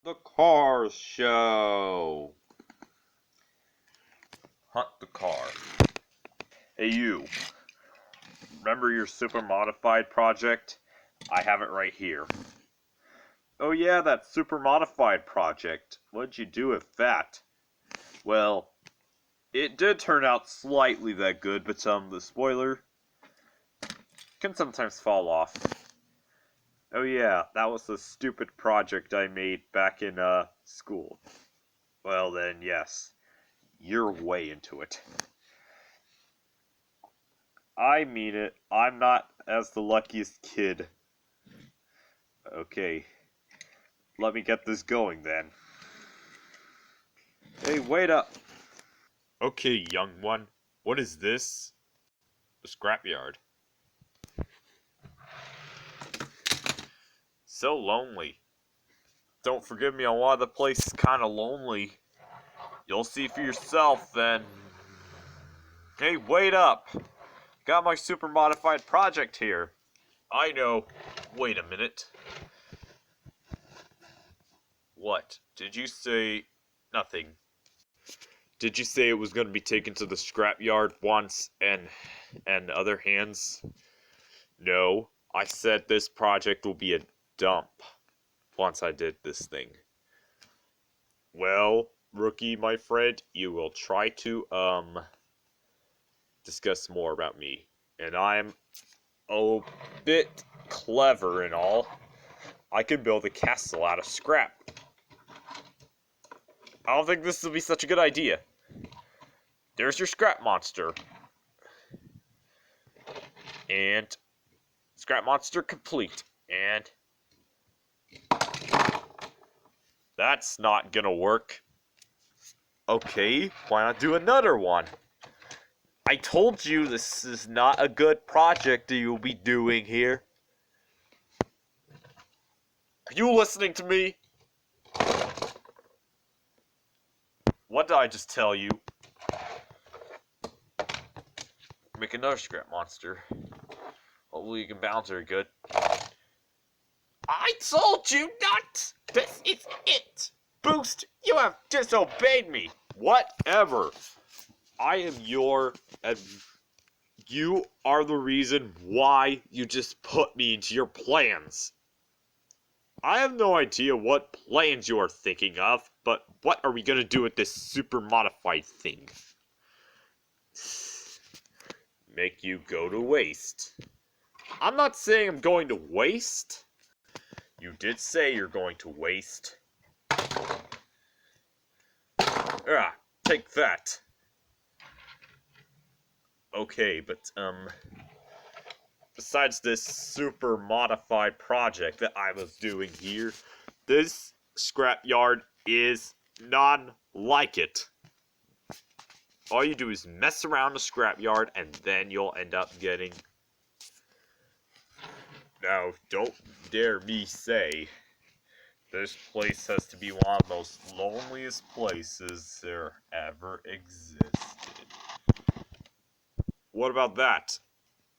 The Car Show. Hunt the car. Hey you, remember your super modified project? I have it right here. Oh yeah, that super modified project. What'd you do with that? Well, it did turn out slightly that good, but the spoiler can sometimes fall off. Oh yeah, that was the stupid project I made back in school. Well then, yes, you're way into it. I mean it. I'm not as the luckiest kid. Okay, let me get this going then. Hey, wait up! Okay, young one, what is this? A scrapyard. So lonely. Don't forgive me on why the place is kinda lonely. You'll see for yourself then. Hey, wait up! Got my super modified project here. I know. Wait a minute. What? Did you say nothing? Did you say it was going to be taken to the scrapyard once and other hands? No, I said this project will be a dump once I did this thing. Well, rookie, my friend, you will try to discuss more about me. And I'm a bit clever and all. I can build a castle out of scrap. I don't think this will be such a good idea. There's your scrap monster. And scrap monster complete. And that's not gonna work. Okay, why not do another one? I told you this is not a good project that you'll be doing here. Are you listening to me? What did I just tell you? Make another scrap monster. Hopefully you can bounce very good. I told you not! This is it! Boost, you have disobeyed me! Whatever! I am your... you are the reason why you just put me into your plans. I have no idea what plans you are thinking of, but what are we gonna do with this super modified thing? Make you go to waste. I'm not saying I'm going to waste. You did say you're going to waste. Ah, take that. Okay, but, besides this super modified project that I was doing here, this scrapyard is none like it. All you do is mess around the scrapyard, and then you'll end up getting... Now, don't dare me say this place has to be one of the most loneliest places there ever existed. What about that?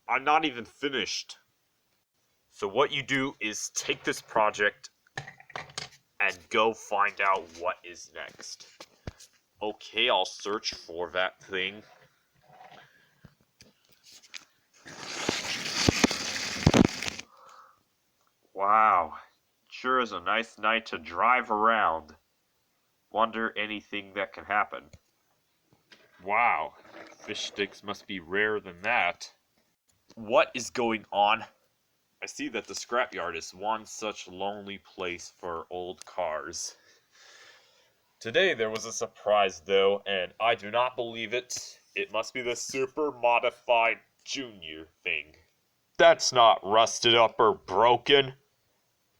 I'm not even finished. So what you do is take this project and go find out what is next. Okay, I'll search for that thing. Wow, sure is a nice night to drive around. Wonder anything that can happen. Wow, fish sticks must be rarer than that. What is going on? I see that the scrapyard is one such lonely place for old cars. Today there was a surprise though, and I do not believe it. It must be the super modified junior thing. That's not rusted up or broken.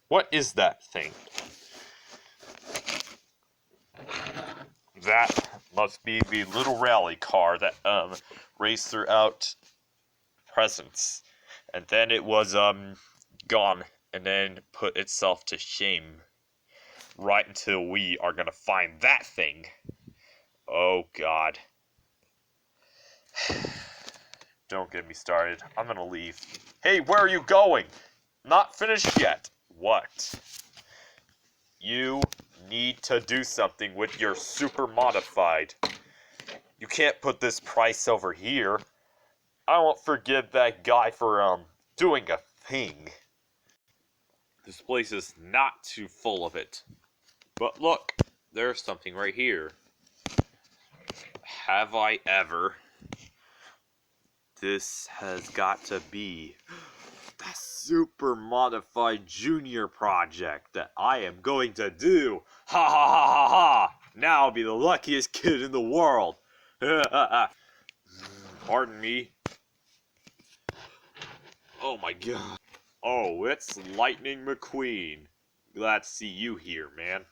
What is that thing? That must be the little rally car that raced throughout presents. And then it was gone and then put itself to shame. Right until we are gonna find that thing. Oh god. Don't get me started. I'm gonna leave. Hey, where are you going? Not finished yet. What? You need to do something with your super modified. You can't put this price over here. I won't forgive that guy for, doing a thing. This place is not too full of it. But look, there's something right here. Have I ever? This has got to be the super modified junior project that I am going to do. Ha ha ha ha ha! Now I'll be the luckiest kid in the world. Pardon me. Oh my god. Oh, it's Lightning McQueen. Glad to see you here, man.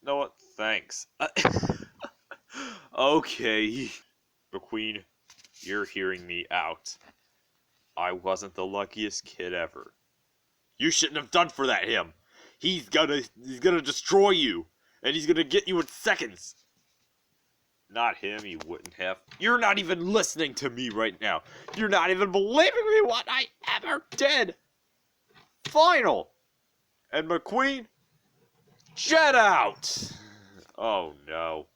You know what? Thanks. Okay. McQueen, you're hearing me out. I wasn't the luckiest kid ever. You shouldn't have done for that him. He's gonna destroy you. And he's gonna get you in seconds. Not him, he wouldn't have. You're not even listening to me right now. You're not even believing me what I ever did. Final. And McQueen, jet out. Oh no.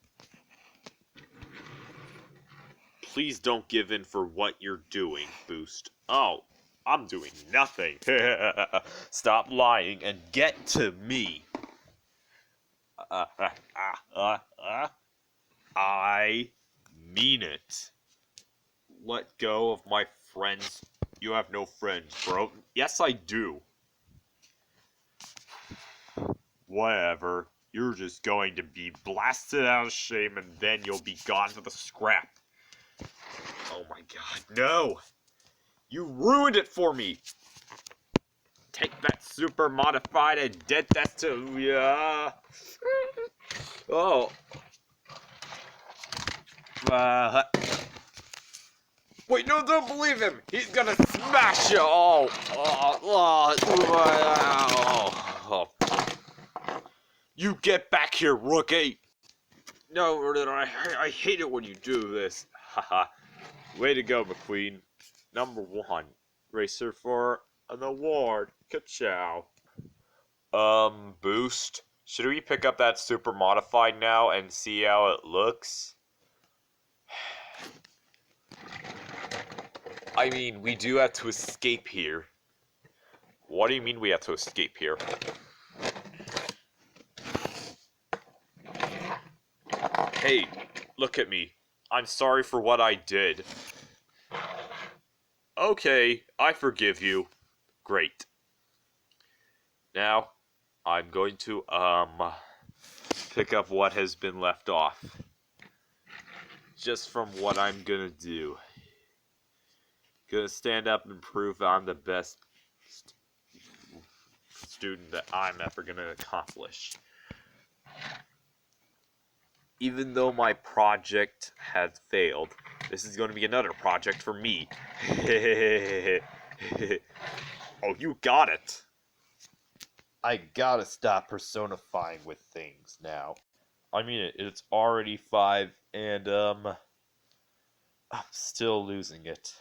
Please don't give in for what you're doing, Boost. Oh, I'm doing nothing. Stop lying and get to me. I mean it. Let go of my friends. You have no friends, bro. Yes, I do. Whatever. You're just going to be blasted out of shame and then you'll be gone to the scrap. Oh my god, no! You ruined it for me! Take that super modified and did that to ya! Oh. Wait, no, don't believe him! He's gonna smash you! Oh. You get back here, rookie! No, I hate it when you do this. Haha. Way to go, McQueen. Number 1. Racer for an award. Ka-chow. Boost. Should we pick up that super modified now and see how it looks? I mean, we do have to escape here. What do you mean we have to escape here? Hey, look at me. I'm sorry for what I did. Okay, I forgive you. Great. Now, I'm going to, pick up what has been left off. Just from what I'm gonna do. Gonna stand up and prove I'm the best student that I'm ever gonna accomplish. Even though my project has failed, this is going to be another project for me. Oh, you got it. I gotta stop personifying with things now. I mean, it's already 5, and, I'm still losing it.